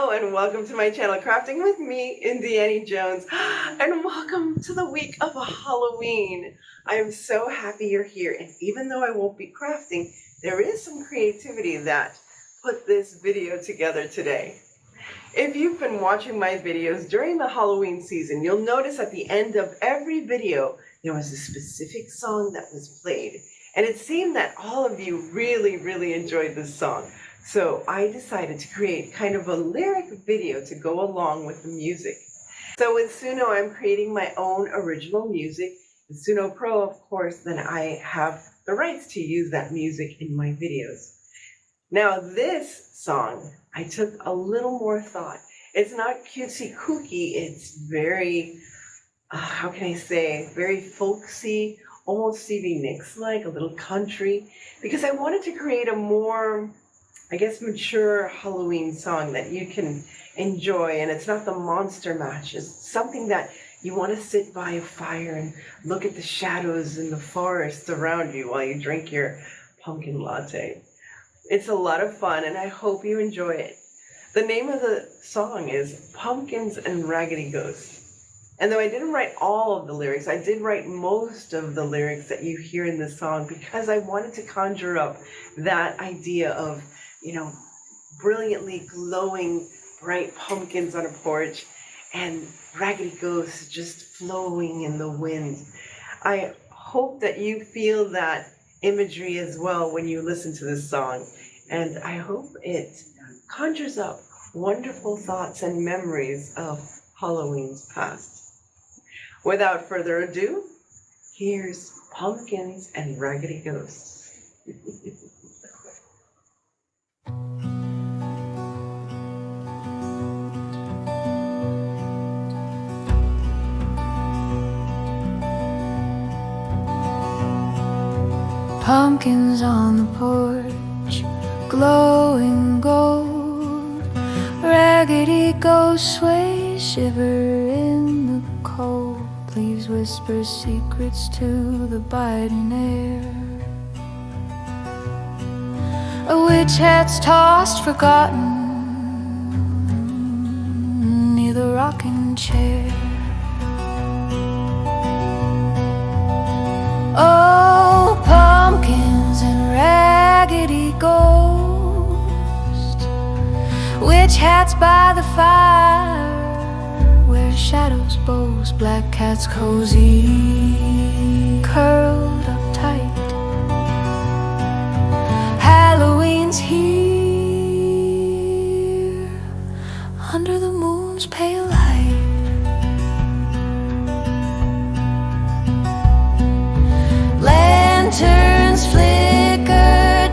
Hello and welcome to my channel Crafting with me, Indiana Jones, and welcome to the week of Halloween. I am so happy you're here, and even though I won't be crafting, there is some creativity that put this video together today. If you've been watching my videos during the Halloween season, you'll notice at the end of every video there was a specific song that was played, and it seemed that all of you really enjoyed this song. So I decided to create kind of a lyric video to go along with the music. So with Suno, I'm creating my own original music. With Suno Pro, of course, then I have the rights to use that music in my videos. Now this song, I took a little more thought. It's not cutesy kooky, it's very, how can I say, very folksy, almost Stevie Nicks-like, a little country, because I wanted to create a more, I guess, mature Halloween song that you can enjoy, and it's not the monster mash. It's something that you want to sit by a fire and look at the shadows in the forest around you while you drink your pumpkin latte. It's a lot of fun, and I hope you enjoy it. The name of the song is Pumpkins and Raggedy Ghosts. And though I didn't write all of the lyrics, I did write most of the lyrics that you hear in this song because I wanted to conjure up that idea of, you know, brilliantly glowing bright pumpkins on a porch and raggedy ghosts just flowing in the wind. I hope that you feel that imagery as well when you listen to this song, and I hope it conjures up wonderful thoughts and memories of Halloween's past. Without further ado, here's Pumpkins and Raggedy Ghosts. Pumpkins on the porch, glowing gold. Raggedy ghosts sway, shiver in the cold. Leaves whisper secrets to the biting air. A witch hat's tossed, forgotten, near the rocking chair. Oh, pumpkins and raggedy ghosts, witch hats by the fire, where shadows boast, black cats cozy, curled up tight. Halloween's here, under the moon's pale light. Lanterns flicker,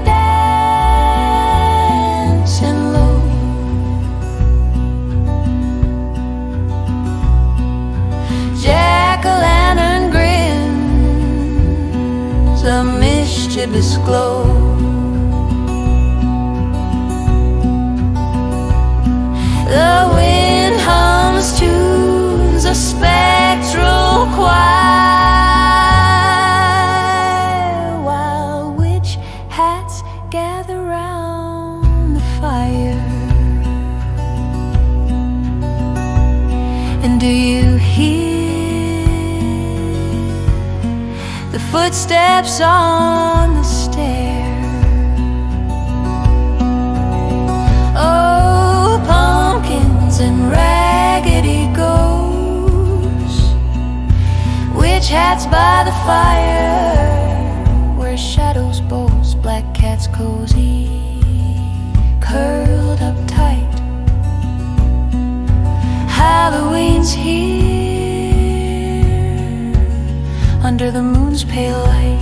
dancing low. Jack-o'-lantern grins, a mischievous glow. The wind hums tunes, a spectral choir, while witch hats gather round the fire. And do you hear the footsteps on the stair? Oh, pumpkins and raggedy ghosts, witch hats by the fire, where shadows boast, black cats cozy, curled up tight. Halloween's here, under the moon's pale light.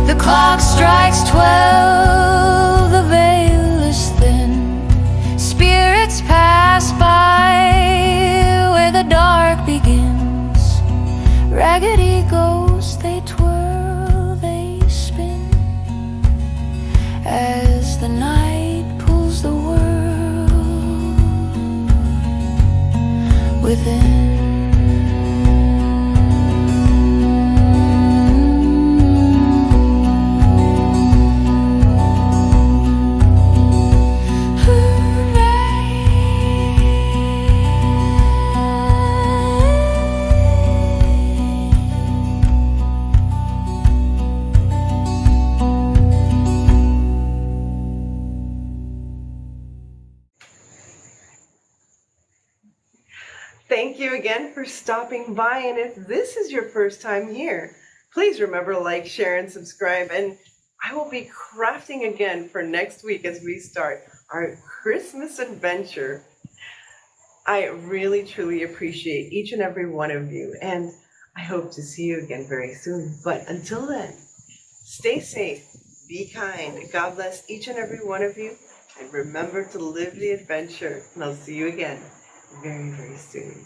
The clock strikes 12, the veil is thin. Spirits pass by where the dark begins. Raggedy ghosts, they twirl, they spin, as the night pulls the world within. Thank you again for stopping by. And if this is your first time here, please remember to like, share, and subscribe. And I will be crafting again for next week as we start our Christmas adventure. I really, truly appreciate each and every one of you. And I hope to see you again very soon. But until then, stay safe, be kind. God bless each and every one of you. And remember to live the adventure. And I'll see you again very, very soon.